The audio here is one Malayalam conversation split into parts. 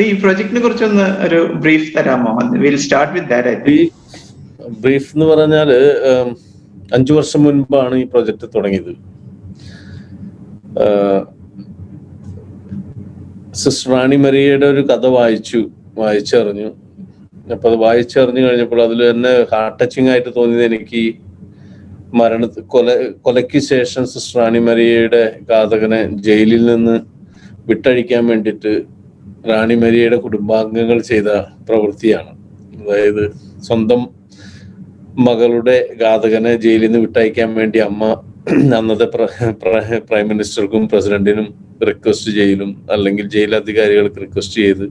ഈ പ്രൊജക്ടിനെ കുറിച്ചൊന്ന് ഒരു ബ്രീഫ് തരാമോ? Will start with that. Brief എന്ന് പറഞ്ഞാല് 5 വർഷം മുൻപാണ് ഈ പ്രൊജക്ട് തുടങ്ങിയത്. സിസ്റ്റർ റാണി മരിയയുടെ ഒരു കഥ വായിച്ചറിഞ്ഞു. അപ്പൊ അത് വായിച്ചറിഞ്ഞു കഴിഞ്ഞപ്പോൾ അതിൽ തന്നെ ഹാർട്ട് ടച്ചിങ് ആയിട്ട് തോന്നിയത് എനിക്ക് കൊലയ്ക്ക് ശേഷം സിസ്റ്റർ റാണി മരിയയുടെ ഘാതകനെ ജയിലിൽ നിന്ന് വിട്ടഴിക്കാൻ വേണ്ടിയിട്ട് റാണി മരിയയുടെ കുടുംബാംഗങ്ങൾ ചെയ്ത പ്രവൃത്തിയാണ്. അതായത് സ്വന്തം മകളുടെ ഘാതകനെ ജയിലിൽ നിന്ന് വിട്ടയക്കാൻ വേണ്ടി അമ്മ അന്നത്തെ പ്രൈം മിനിസ്റ്റർക്കും പ്രസിഡന്റിനും റിക്വസ്റ്റ് ചെയ്യലും അല്ലെങ്കിൽ ജയിൽ അധികാരികൾക്ക് റിക്വസ്റ്റ് ചെയ്ത്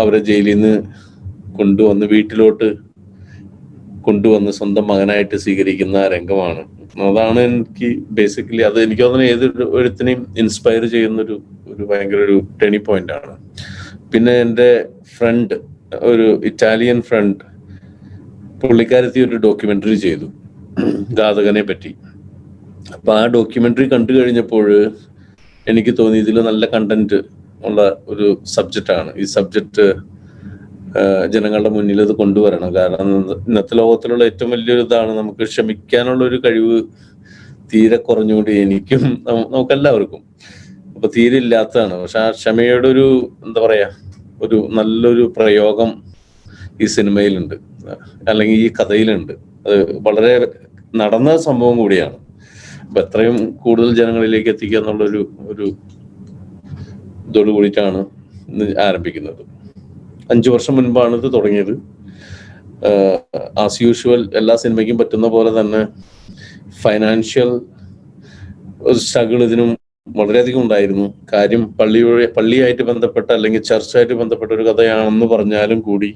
അവരെ ജയിലിൽ നിന്ന് വീട്ടിലോട്ട് കൊണ്ടുവന്ന് സ്വന്തം മകനായിട്ട് സ്വീകരിക്കുന്ന രംഗമാണ്. അതാണ് എനിക്ക് ബേസിക്കലി അത് എനിക്ക് തോന്നുന്നു ഏതൊരു എഴുത്തിനെയും ഇൻസ്പയർ ചെയ്യുന്നൊരു ഭയങ്കര ഒരു ടേണിംഗ് പോയിന്റ് ആണ്. പിന്നെ എൻ്റെ ഫ്രണ്ട്, ഒരു ഇറ്റാലിയൻ ഫ്രണ്ട്, പുള്ളിക്കാരത്തി ഒരു ഡോക്യുമെന്ററി ചെയ്തു ഘാതകനെ പറ്റി. അപ്പൊ ആ ഡോക്യുമെന്ററി കണ്ടു കഴിഞ്ഞപ്പോൾ എനിക്ക് തോന്നി ഇതിൽ നല്ല കണ്ടന്റ് ഉള്ള ഒരു സബ്ജക്റ്റാണ്. ഈ സബ്ജക്റ്റ് ജനങ്ങളുടെ മുന്നിൽ ഇത് കൊണ്ടുവരണം. കാരണം ഇന്നത്തെ ലോകത്തിലുള്ള ഏറ്റവും വലിയൊരു ഇതാണ് നമുക്ക് ക്ഷമിക്കാനുള്ള ഒരു കഴിവ് തീരെ കുറഞ്ഞുകൊണ്ട് എനിക്കും നമുക്കെല്ലാവർക്കും അപ്പൊ തീരെ ഇല്ലാത്തതാണ്. പക്ഷെ ആ ക്ഷമയുടെ ഒരു ഒരു നല്ലൊരു പ്രയോഗം ഈ സിനിമയിലുണ്ട്, അല്ലെങ്കിൽ ഈ കഥയിലുണ്ട്. അത് വളരെ നടന്ന സംഭവം കൂടിയാണ്. അപ്പൊ എത്രയും കൂടുതൽ ജനങ്ങളിലേക്ക് എത്തിക്കുക എന്നുള്ളൊരു ഇതോട് കൂടിയിട്ടാണ് ഇന്ന് ആരംഭിക്കുന്നത്. 5 വർഷം മുൻപാണ് ഇത് തുടങ്ങിയത്. ആസ് യൂഷ്വൽ എല്ലാ സിനിമയ്ക്കും പറ്റുന്ന പോലെ തന്നെ ഫൈനാൻഷ്യൽ സ്ട്രഗിൾ ഇതിനും വളരെയധികം ഉണ്ടായിരുന്നു. കാര്യം പള്ളിയായിട്ട് ബന്ധപ്പെട്ട അല്ലെങ്കിൽ ചർച്ചായിട്ട് ബന്ധപ്പെട്ട ഒരു കഥയാണെന്ന് പറഞ്ഞാലും കൂടി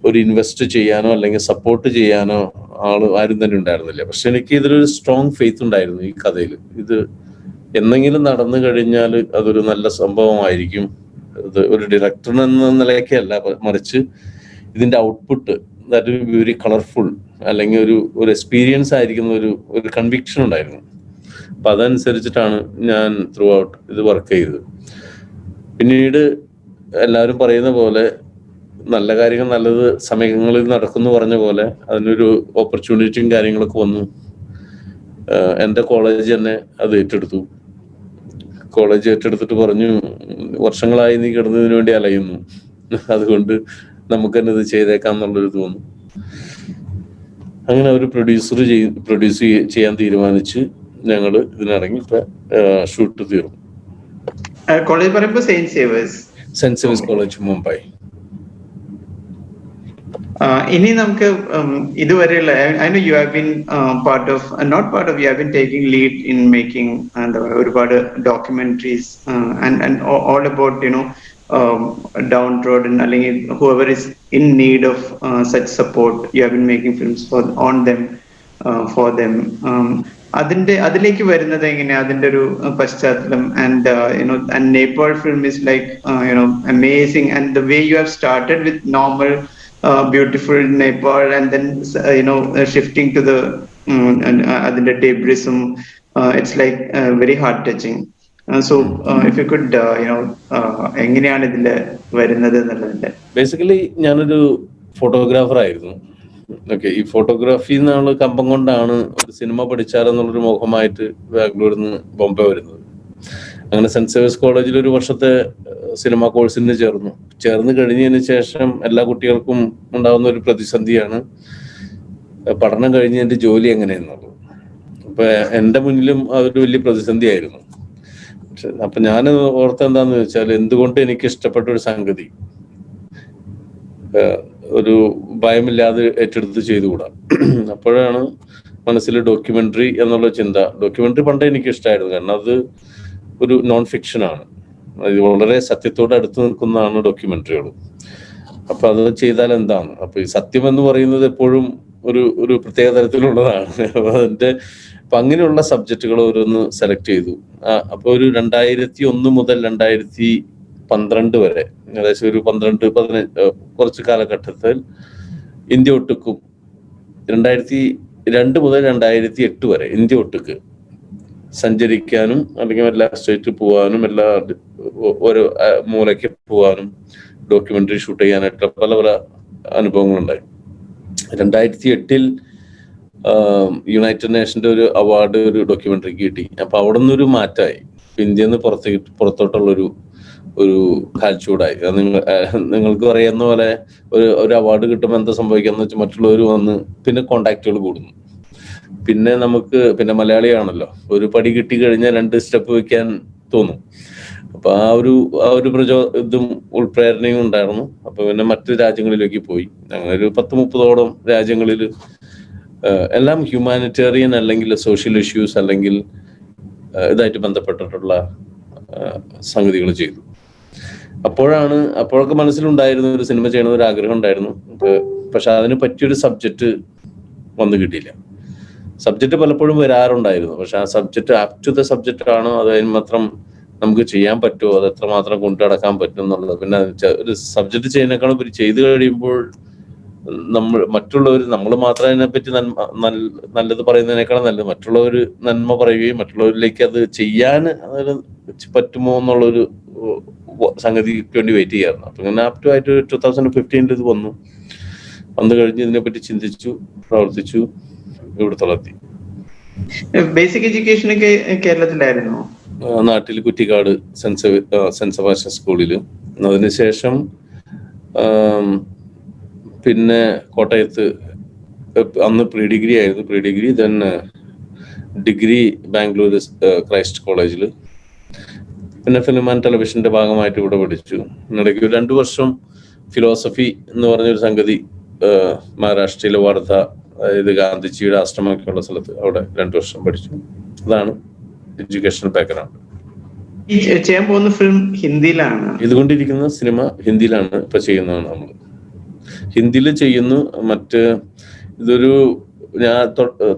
ഒരു ഇൻവെസ്റ്റ് ചെയ്യാനോ അല്ലെങ്കിൽ സപ്പോർട്ട് ചെയ്യാനോ ആരും തന്നെ ഉണ്ടായിരുന്നില്ല. പക്ഷെ എനിക്ക് ഇതിലൊരു സ്ട്രോങ് ഫെയ്ത്ത് ഉണ്ടായിരുന്നു ഈ കഥയിൽ. ഇത് എന്നെങ്കിലും നടന്നു കഴിഞ്ഞാൽ അതൊരു നല്ല സംഭവമായിരിക്കും. ഇത് ഒരു ഡയറക്ടർ എന്ന നിലയ്ക്കല്ല, മറിച്ച് ഇതിന്റെ output that will be very colourful, അല്ലെങ്കിൽ ഒരു എക്സ്പീരിയൻസ് ആയിരിക്കുന്ന ഒരു കൺവിക്ഷൻ ഉണ്ടായിരുന്നു. അപ്പൊ അതനുസരിച്ചിട്ടാണ് ഞാൻ ത്രൂ ഔട്ട് ഇത് വർക്ക് ചെയ്തത്. പിന്നീട് എല്ലാവരും പറയുന്ന പോലെ നല്ല കാര്യങ്ങൾ നല്ലത് സമയങ്ങളിൽ നടക്കുന്നു പറഞ്ഞ പോലെ അതിനൊരു ഓപ്പർച്യൂണിറ്റിയും കാര്യങ്ങളൊക്കെ വന്നു. എൻ്റെ കോളേജ് തന്നെ അത് ഏറ്റെടുത്തു. കോളേജ് ഏറ്റെടുത്തിട്ട് പറഞ്ഞു, വർഷങ്ങളായി നീ കിടന്നതിന് വേണ്ടി അലയുന്നു, അതുകൊണ്ട് നമുക്ക് തന്നെ ഇത് ചെയ്തേക്കാം എന്നുള്ളൊരു തോന്നുന്നു. അങ്ങനെ ഒരു പ്രൊഡ്യൂസ് ചെയ്യാൻ തീരുമാനിച്ച് ഞങ്ങൾ ഇതിനിറങ്ങി. ഇപ്പൊ ഷൂട്ട് തീർന്നു. കോളേജ് പറയുമ്പോൾ സെന്റ് സേവേഴ്സ് കോളേജ്, മുംബൈ. ഇനി നമുക്ക് ഇതുവരെയുള്ള I know you have been you have been taking lead in making ഒരുപാട് documentaries and all about downtrodden അല്ലെങ്കിൽ whoever is in need of such support, you have been making films for them. അതിലേക്ക് വരുന്നത് എങ്ങനെയാ, അതിന്റെ ഒരു പശ്ചാത്തലം? And and Nepal film is like amazing, and the way you have started with normal beautiful Nepal and then shifting to the അതിന്റെ debrism, it's like very heart touching. So if you could എങ്ങനെയാണ് ഇതില് വരുന്നത് എന്നുള്ളതിന്റെ. ബേസിക്കലി ഞാനൊരു ഫോട്ടോഗ്രാഫർ ആയിരുന്നു. ഓക്കെ, ഈ ഫോട്ടോഗ്രാഫി എന്നുള്ള കമ്പം കൊണ്ടാണ് ഒരു സിനിമ പഠിച്ചാലെന്നുള്ളൊരു മോഹമായിട്ട് ബാംഗ്ലൂരിൽ നിന്ന് ബോംബെ വരുന്നത്. അങ്ങനെ സെന്റ് സേവേഴ്സ് കോളേജിൽ ഒരു വർഷത്തെ സിനിമ കോഴ്സിന് ചേർന്ന് കഴിഞ്ഞതിന് ശേഷം എല്ലാ കുട്ടികൾക്കും ഉണ്ടാകുന്ന ഒരു പ്രതിസന്ധിയാണ് പഠനം കഴിഞ്ഞതിന്റെ ജോലി എങ്ങനെയെന്നുള്ളത്. അപ്പൊ എൻ്റെ മുന്നിലും അതൊരു വലിയ പ്രതിസന്ധിയായിരുന്നു. അപ്പൊ ഞാൻ ഓർത്ത എന്താന്ന് വെച്ചാൽ, എന്തുകൊണ്ട് എനിക്ക് ഇഷ്ടപ്പെട്ട ഒരു സംഗതി ഒരു ഭയമില്ലാതെ ഏറ്റെടുത്ത് ചെയ്തുകൂടാ. അപ്പോഴാണ് മനസ്സിൽ ഡോക്യുമെന്ററി എന്നുള്ള ചിന്ത. ഡോക്യുമെന്ററി പണ്ടേ എനിക്ക് ഇഷ്ടമായിരുന്നു, കാരണം അത് ഒരു നോൺ ഫിക്ഷൻ ആണ്. അത് വളരെ സത്യത്തോട് അടുത്ത് നിൽക്കുന്നതാണ് ഡോക്യുമെന്ററികൾ. അപ്പൊ അത് ചെയ്താൽ എന്താണ്? അപ്പൊ ഈ സത്യം എന്ന് പറയുന്നത് എപ്പോഴും ഒരു പ്രത്യേക തരത്തിലുള്ളതാണ്. അപ്പൊ അങ്ങനെയുള്ള സബ്ജക്റ്റുകൾ ഓരോന്ന് സെലക്ട് ചെയ്തു. അപ്പൊ ഒരു 2001 മുതൽ 2012 വരെ, ഏകദേശം ഒരു 12-15 കുറച്ച് കാലഘട്ടത്തിൽ ഇന്ത്യ ഒട്ടുക്കും 2002 മുതൽ 2008 വരെ ഇന്ത്യ ഒട്ടുക്ക് സഞ്ചരിക്കാനും അല്ലെങ്കിൽ എല്ലാ സ്റ്റേറ്റിൽ പോകാനും എല്ലാ ഓരോ മൂലയ്ക്ക് പോകാനും ഡോക്യുമെന്ററി ഷൂട്ട് ചെയ്യാനായിട്ട് പല പല അനുഭവങ്ങളുണ്ടായി. 2008 യുണൈറ്റഡ് നേഷന്റെ ഒരു അവാർഡ് ഒരു ഡോക്യുമെന്ററിക്ക് കിട്ടി. അപ്പൊ അവിടെ നിന്നൊരു മാറ്റമായി. ഇന്ത്യയിൽ നിന്ന് പുറത്തോട്ടുള്ളൊരു കാഴ്ചപ്പാടായി. നിങ്ങൾക്ക് അറിയുന്ന പോലെ ഒരു അവാർഡ് കിട്ടുമ്പോൾ എന്താ സംഭവിക്കാന്ന് വെച്ചാൽ മറ്റുള്ളവർ വന്ന് പിന്നെ കോണ്ടാക്റ്റുകൾ കൂടുന്നു. പിന്നെ മലയാളിയാണല്ലോ, ഒരു പടി കിട്ടി കഴിഞ്ഞാൽ 2 സ്റ്റെപ്പ് വെക്കാൻ തോന്നും. അപ്പൊ ആ ഒരു ഇതും ഉൾപ്രേരണയും ഉണ്ടായിരുന്നു. അപ്പൊ പിന്നെ മറ്റു രാജ്യങ്ങളിലേക്ക് പോയി. അങ്ങനെ ഒരു 10-30ഓളം രാജ്യങ്ങളിൽ എല്ലാം ഹ്യൂമാനിറ്റേറിയൻ അല്ലെങ്കിൽ സോഷ്യൽ ഇഷ്യൂസ് അല്ലെങ്കിൽ ഇതായിട്ട് ബന്ധപ്പെട്ടിട്ടുള്ള സംഗതികൾ ചെയ്തു. അപ്പോഴൊക്കെ മനസ്സിലുണ്ടായിരുന്നു ഒരു സിനിമ ചെയ്യണമെന്ന് ഒരു ആഗ്രഹം ഉണ്ടായിരുന്നു. പക്ഷെ അതിന് പറ്റിയൊരു സബ്ജക്റ്റ് വന്നു കിട്ടിയില്ല. സബ്ജക്റ്റ് പലപ്പോഴും വരാറുണ്ടായിരുന്നു, പക്ഷെ ആ subject apt to the subject ആണോ, അതിന് മാത്രം നമുക്ക് ചെയ്യാൻ പറ്റുമോ, അത് എത്രമാത്രം കൊണ്ടു നടക്കാൻ പറ്റും എന്നുള്ളത്. പിന്നെ ഒരു സബ്ജക്റ്റ് ചെയ്യുന്നതിനേക്കാളും ചെയ്ത് കഴിയുമ്പോൾ നമ്മൾ മാത്രം അതിനെപ്പറ്റി നല്ലത് പറയുന്നതിനേക്കാളും നല്ലത് മറ്റുള്ളവർ നന്മ പറയുകയും മറ്റുള്ളവരിലേക്ക് അത് ചെയ്യാൻ പറ്റുമോ എന്നുള്ളൊരു സംഗതിക്ക് വേണ്ടി വെയിറ്റ് ചെയ്യാറുണ്ട്. അപ്പൊ ഇങ്ങനെ ആപ്റ്റു ആയിട്ട് 2015 ഇത് വന്നു കഴിഞ്ഞ് ഇതിനെപ്പറ്റി ചിന്തിച്ചു, പ്രവർത്തിച്ചു, ഇവിടെ തളർത്തി. ബേസിക് എഡ്യൂക്കേഷൻ ഒക്കെ കേരളത്തിലായിരുന്നു, നാട്ടിൽ കുറ്റിക്കാട് സെന്റ് സെബാസ്റ്റ്യൻ സ്കൂളില്. അതിനുശേഷം പിന്നെ കോട്ടയത്ത് അന്ന് പ്രീ ഡിഗ്രി ആയിരുന്നു. Pre degree degree Bangalore Christ കോളേജിൽ. പിന്നെ ഫിലിം ആൻഡ് ടെലിവിഷന്റെ ഭാഗമായിട്ട് ഇവിടെ പഠിച്ചു. ഇടയ്ക്ക് 2 വർഷം ഫിലോസഫി എന്ന് പറഞ്ഞൊരു സംഗതി മഹാരാഷ്ട്രയിലെ വാർത്ത, അതായത് ഗാന്ധിജിയുടെ ആശ്രമമൊക്കെയുള്ള സ്ഥലത്ത്, അവിടെ 2 വർഷം പഠിച്ചു. അതാണ് എഡ്യൂക്കേഷണൽ ബാക്ക്ഗ്രൗണ്ട്. ചെയ്യാൻ പോകുന്ന ഫിലിം ഹിന്ദിയിലാണ്. ഇതുകൊണ്ടിരിക്കുന്ന സിനിമ ഹിന്ദിയിലാണ് ഇപ്പൊ ചെയ്യുന്നതാണ്. നമ്മൾ ഹിന്ദിയിൽ ചെയ്യുന്നു. ഇതൊരു ഞാൻ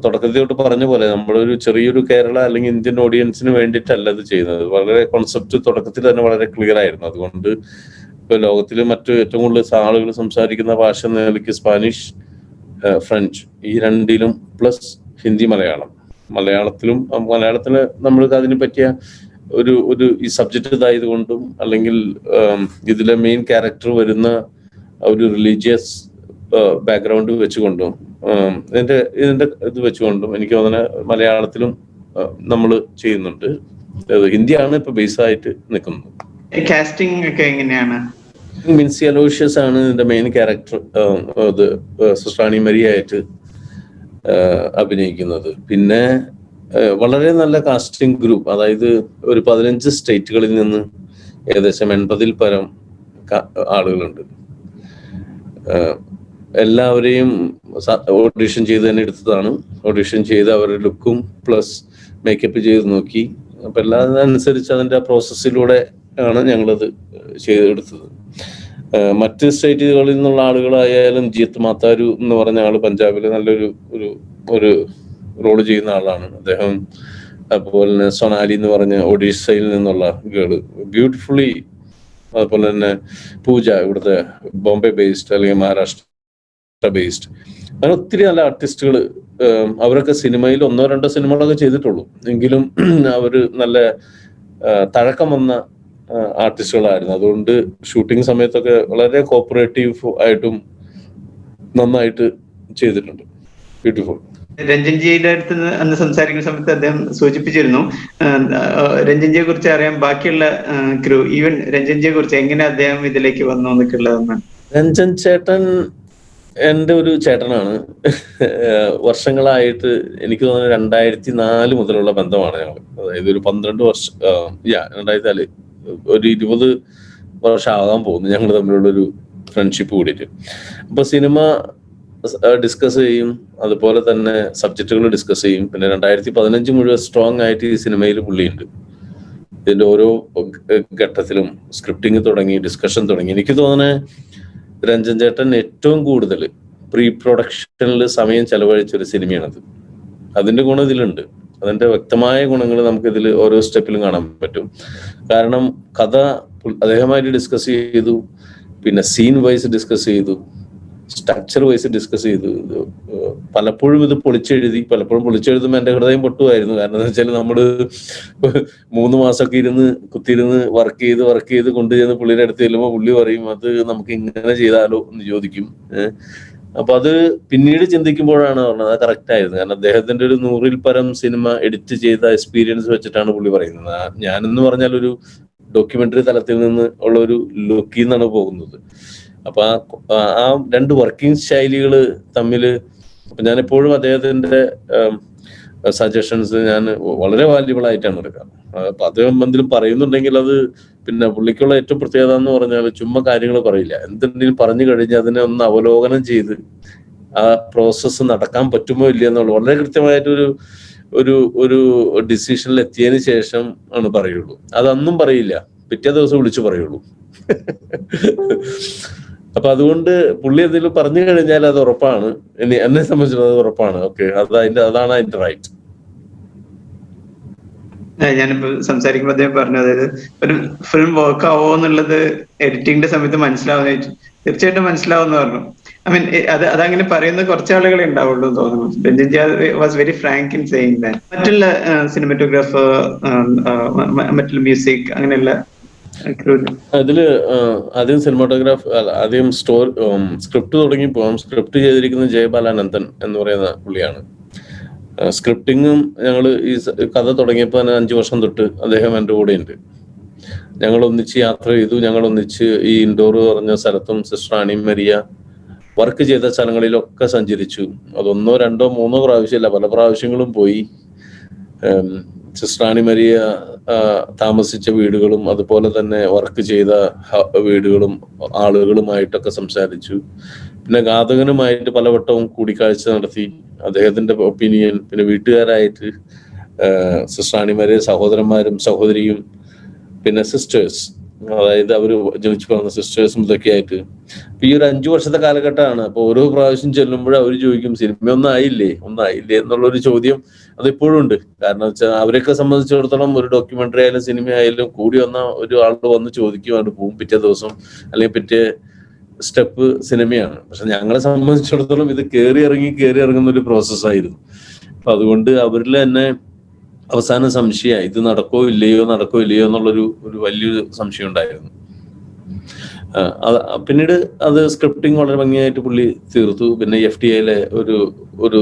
തുടക്കത്തിലോട്ട് പറഞ്ഞ പോലെ നമ്മളൊരു ചെറിയൊരു കേരള അല്ലെങ്കിൽ ഇന്ത്യൻ ഓഡിയൻസിന് വേണ്ടിയിട്ടല്ല ഇത് ചെയ്യുന്നത്. വളരെ കോൺസെപ്റ്റ് തുടക്കത്തിൽ തന്നെ വളരെ ക്ലിയർ ആയിരുന്നു. അതുകൊണ്ട് ഇപ്പൊ ലോകത്തിൽ ഏറ്റവും കൂടുതൽ ആളുകൾ സംസാരിക്കുന്ന ഭാഷ എന്ന നിലയ്ക്ക് സ്പാനിഷ്, ഫ്രഞ്ച്, ഈ 2ലും പ്ലസ് ഹിന്ദി, മലയാളത്തിന് നമ്മൾക്ക് അതിന് പറ്റിയ ഒരു ഈ സബ്ജക്റ്റ് ഇതായതുകൊണ്ടും അല്ലെങ്കിൽ ഇതിലെ മെയിൻ ക്യാരക്ടർ വരുന്ന ഒരു റിലീജിയസ് ബാക്ക്ഗ്രൗണ്ട് വെച്ചുകൊണ്ടും ഇതിന്റെ ഇത് വെച്ചുകൊണ്ടും എനിക്ക് തോന്നുന്നത് മലയാളത്തിലും നമ്മൾ ചെയ്യുന്നുണ്ട്. ഹിന്ദിയാണ് ഇപ്പൊ ബേസ് ആയിട്ട് നിൽക്കുന്നത്. കാസ്റ്റിംഗ് ഒക്കെ എങ്ങനെയാണ്? വിൻസി അലോഷ്യസ് ആണ് ഇതിന്റെ മെയിൻ ക്യാരക്ടർ, സിസ്റ്റർ റാണി മരിയ ആയിട്ട് അഭിനയിക്കുന്നത്. പിന്നെ വളരെ നല്ല കാസ്റ്റിംഗ് ഗ്രൂപ്പ്, അതായത് ഒരു 15 സ്റ്റേറ്റുകളിൽ നിന്ന് ഏകദേശം 80-ൽ പരം ആളുകളുണ്ട്. എല്ലാവരെയും ഓഡിഷൻ ചെയ്ത് തന്നെ എടുത്തതാണ്. ഓഡിഷൻ ചെയ്ത് അവരുടെ ലുക്കും പ്ലസ് മേക്കപ്പ് ചെയ്ത് നോക്കി. അപ്പൊ എല്ലാതനുസരിച്ച് അതിന്റെ പ്രോസസ്സിലൂടെ ആണ് ഞങ്ങളത് ചെയ്തെടുത്തത്. മറ്റ് സ്റ്റേറ്റുകളിൽ നിന്നുള്ള ആളുകളായാലും ജിത്ത് മാത്താരു എന്ന് പറഞ്ഞ ആള് പഞ്ചാബില് നല്ലൊരു ഒരു റോള് ചെയ്യുന്ന ആളാണ് അദ്ദേഹം. അതുപോലെ തന്നെ സൊനാലി എന്ന് പറഞ്ഞ ഒഡീഷയിൽ നിന്നുള്ള ഗേള് ബ്യൂട്ടിഫുള്ളി. അതുപോലെ തന്നെ പൂജ ഇവിടുത്തെ ബോംബെ ബേസ്ഡ് അല്ലെങ്കിൽ മഹാരാഷ്ട്ര ബേസ്ഡ്. അങ്ങനെ ഒത്തിരി നല്ല ആർട്ടിസ്റ്റുകൾ. അവരൊക്കെ സിനിമയിൽ 1-2 സിനിമകളൊക്കെ ചെയ്തിട്ടുള്ളൂ, എങ്കിലും അവര് നല്ല തഴക്കം വന്ന ആർട്ടിസ്റ്റുകളായിരുന്നു. അതുകൊണ്ട് ഷൂട്ടിംഗ് സമയത്തൊക്കെ വളരെ കോപ്പറേറ്റീവ് ആയിട്ടും നന്നായിട്ട് ചെയ്തിട്ടുണ്ട്. ബ്യൂട്ടിഫുൾ. രഞ്ജൻജിയുടെ അടുത്ത് അന്ന് സംസാരിക്കുന്ന സമയത്ത് അദ്ദേഹം സൂചിപ്പിച്ചിരുന്നു രഞ്ജൻജിയെ കുറിച്ച് അറിയാൻ ബാക്കിയുള്ള ക്രൂ, ഈവൻ രഞ്ജൻജിയെ കുറിച്ച് എങ്ങനെ അദ്ദേഹം ഇതിലേക്ക് വന്നു എന്നൊക്കെ ഉള്ളതെന്നാണ്. രഞ്ജൻ ചേട്ടൻ എൻ്റെ ഒരു ചേട്ടനാണ്. വർഷങ്ങളായിട്ട് എനിക്ക് തോന്നുന്നു 2004 മുതലുള്ള ബന്ധമാണ് ഞങ്ങൾ. അതായത് ഒരു 12 വർഷം, 2004 ഒരു 20 വർഷം ആകാൻ പോകുന്നു ഞങ്ങൾ തമ്മിലുള്ളൊരു ഫ്രണ്ട്ഷിപ്പ് കൂടിയിട്ട്. അപ്പൊ സിനിമ ഡിസ്കസ് ചെയ്യും, അതുപോലെ തന്നെ സബ്ജക്റ്റുകൾ ഡിസ്കസ് ചെയ്യും. പിന്നെ 2015 മുഴുവൻ സ്ട്രോങ് ആയിട്ട് ഈ സിനിമയിൽ പുള്ളിയുണ്ട്. ഇതിന്റെ ഓരോ ഘട്ടത്തിലും സ്ക്രിപ്റ്റിംഗ് തുടങ്ങി, ഡിസ്കഷൻ തുടങ്ങി. എനിക്ക് തോന്നുന്നത് രഞ്ജൻ ചേട്ടൻ ഏറ്റവും കൂടുതൽ പ്രീ പ്രൊഡക്ഷനിൽ സമയം ചെലവഴിച്ചൊരു സിനിമയാണത്. അതിന്റെ ഗുണം ഇതിലുണ്ട്. അതിന്റെ വ്യക്തമായ ഗുണങ്ങൾ നമുക്കിതിൽ ഓരോ സ്റ്റെപ്പിലും കാണാൻ പറ്റും. കാരണം കഥ അദ്ദേഹമായിട്ട് ഡിസ്കസ് ചെയ്തു, പിന്നെ സീൻ വൈസ് ഡിസ്കസ് ചെയ്തു, സ്ട്രക്ചർ വൈസ് ഡിസ്കസ് ചെയ്തു. പലപ്പോഴും ഇത് പൊളിച്ചെഴുതുമ്പോൾ എൻ്റെ ഹൃദയം പൊട്ടുമായിരുന്നു. കാരണം എന്താ വെച്ചാൽ നമ്മള് 3 മാസമൊക്കെ കുത്തിയിരുന്ന് വർക്ക് ചെയ്ത് കൊണ്ടുചെന്ന് പുള്ളിയുടെ അടുത്ത് ചെല്ലുമ്പോൾ പുള്ളി പറയും അത് നമുക്ക് ഇങ്ങനെ ചെയ്താലോ എന്ന് ചോദിക്കും. അപ്പൊ അത് പിന്നീട് ചിന്തിക്കുമ്പോഴാണ് പറഞ്ഞത് അത് കറക്റ്റ് ആയിരുന്നു. കാരണം അദ്ദേഹത്തിന്റെ ഒരു 100-ൽ പരം സിനിമ എഡിറ്റ് ചെയ്ത എക്സ്പീരിയൻസ് വെച്ചിട്ടാണ് പുള്ളി പറയുന്നത്. ഞാനെന്ന് പറഞ്ഞാൽ ഒരു ഡോക്യുമെന്ററി തലത്തിൽ നിന്ന് ഉള്ള ഒരു ലുക്കിൽ നിന്നാണ് പോകുന്നത്. അപ്പൊ ആ 2 വർക്കിംഗ് ശൈലികള് തമ്മില് ഞാൻ എപ്പോഴും അദ്ദേഹത്തിന്റെ സജഷൻസ് ഞാൻ വളരെ വാല്യുബിൾ ആയിട്ടാണ് എടുക്കാം. അപ്പൊ അദ്ദേഹം എന്തെങ്കിലും പറയുന്നുണ്ടെങ്കിൽ അത് പിന്നെ പുള്ളിക്കുള്ള ഏറ്റവും പ്രത്യേകത എന്ന് പറഞ്ഞാൽ ചുമ്മാ കാര്യങ്ങൾ പറയില്ല. എന്തെങ്കിലും പറഞ്ഞു കഴിഞ്ഞാൽ അതിനെ ഒന്ന് അവലോകനം ചെയ്ത് ആ പ്രോസസ്സ് നടക്കാൻ പറ്റുമോ ഇല്ലയോ എന്നുള്ള വളരെ കൃത്യമായിട്ടൊരു ഒരു ഡിസിഷനിൽ എത്തിയതിന് ശേഷം ആണ് പറയുള്ളൂ. അതൊന്നും പറയില്ല, പിറ്റേ ദിവസം വിളിച്ചു പറയുള്ളൂ. അപ്പൊ അതുകൊണ്ട് പുള്ളി എന്തെങ്കിലും പറഞ്ഞു കഴിഞ്ഞാൽ അത് ഉറപ്പാണ്. എന്നെ സംബന്ധിച്ചിടത്തോളം അത് ഉറപ്പാണ്. ഓക്കെ, അതാണ് അതിന്റെ റൈറ്റ്. ഞാനിപ്പോ സംസാരിക്കുമ്പോൾ അദ്ദേഹം പറഞ്ഞു, അതായത് ഒരു ഫിലിം വർക്ക് ആവോ എന്നുള്ളത് എഡിറ്റിംഗിന്റെ സമയത്ത് മനസ്സിലാവുന്ന, തീർച്ചയായിട്ടും മനസ്സിലാവുന്ന പറഞ്ഞു. ഐ മീൻ അതങ്ങനെ പറയുന്ന കുറച്ച് ആളുകളെ ഉണ്ടാവുള്ളൂ എന്ന് തോന്നുന്നു. ബെഞ്ചിൻ was very frank in saying that. മറ്റുള്ള സിനിമാറ്റോഗ്രാഫർ, മറ്റുള്ള മ്യൂസിക്, അങ്ങനെയുള്ള അതില് ആദ്യം ആദ്യം സ്ക്രിപ്റ്റ് തുടങ്ങിയപ്പോൾ സ്ക്രിപ്റ്റ് ചെയ്തിരിക്കുന്നത് ജയബാലാനന്ദൻ എന്ന് പറയുന്ന പുള്ളിയാണ്. സ്ക്രിപ്റ്റിങ്ങും ഞങ്ങൾ ഈ കഥ തുടങ്ങിയപ്പോൾ തന്നെ 5 വർഷം തൊട്ട് അദ്ദേഹം എൻ്റെ കൂടെ ഉണ്ട്. ഞങ്ങൾ ഒന്നിച്ച് യാത്ര ചെയ്തു. ഞങ്ങൾ ഒന്നിച്ച് ഈ ഇൻഡോർ പറഞ്ഞ സ്ഥലത്തും സിസ്റ്റർ റാണി മരിയ വർക്ക് ചെയ്ത സ്ഥലങ്ങളിലൊക്കെ സഞ്ചരിച്ചു. അത് 1, 2, 3 പ്രാവശ്യമല്ല, പല പ്രാവശ്യങ്ങളും പോയി. സിസ്റ്റർ റാണി മരിയ താമസിച്ച വീടുകളും അതുപോലെ തന്നെ വർക്ക് ചെയ്ത വീടുകളും ആളുകളുമായിട്ടൊക്കെ സംസാരിച്ചു. പിന്നെ ഘാതകനുമായിട്ട് പലവട്ടവും കൂടിക്കാഴ്ച നടത്തി. അദ്ദേഹത്തിന്റെ ഒപ്പീനിയൻ, പിന്നെ വീട്ടുകാരായിട്ട് സിസ്റ്റർ റാണി മരിയ സഹോദരന്മാരും സഹോദരിയും പിന്നെ സിസ്റ്റേഴ്സ്, അതായത് അവർ ജനിച്ചു പറഞ്ഞ സിസ്റ്റേഴ്സും ഇതൊക്കെ ആയിട്ട് ഈ ഒരു 5 വർഷത്തെ കാലഘട്ടമാണ്. അപ്പൊ ഓരോ പ്രാവശ്യം ചെല്ലുമ്പോഴും അവർ ചോദിക്കും സിനിമ ഒന്നായില്ലേ എന്നുള്ളൊരു ചോദ്യം അതിപ്പോഴും ഉണ്ട്. കാരണം വെച്ചാൽ അവരെയൊക്കെ സംബന്ധിച്ചിടത്തോളം ഒരു ഡോക്യുമെന്ററി ആയാലും സിനിമ ആയാലും കൂടി വന്ന ഒരു ആളോട് വന്ന് ചോദിക്കും, അവിടെ പോകും, പിറ്റേ ദിവസം അല്ലെങ്കിൽ പിറ്റേ സ്റ്റെപ്പ് സിനിമയാണ്. പക്ഷെ ഞങ്ങളെ സംബന്ധിച്ചിടത്തോളം ഇത് കയറി ഇറങ്ങുന്ന ഒരു പ്രോസസ്സായിരുന്നു. അപ്പൊ അതുകൊണ്ട് അവരിൽ തന്നെ അവസാനം സംശയമായി, ഇത് നടക്കോ ഇല്ലയോ എന്നുള്ളൊരു വലിയൊരു സംശയം ഉണ്ടായിരുന്നു. പിന്നീട് അത് സ്ക്രിപ്റ്റിംഗ് വളരെ ഭംഗിയായിട്ട് പുള്ളി തീർത്തു. പിന്നെ FTAയിലെ ഒരു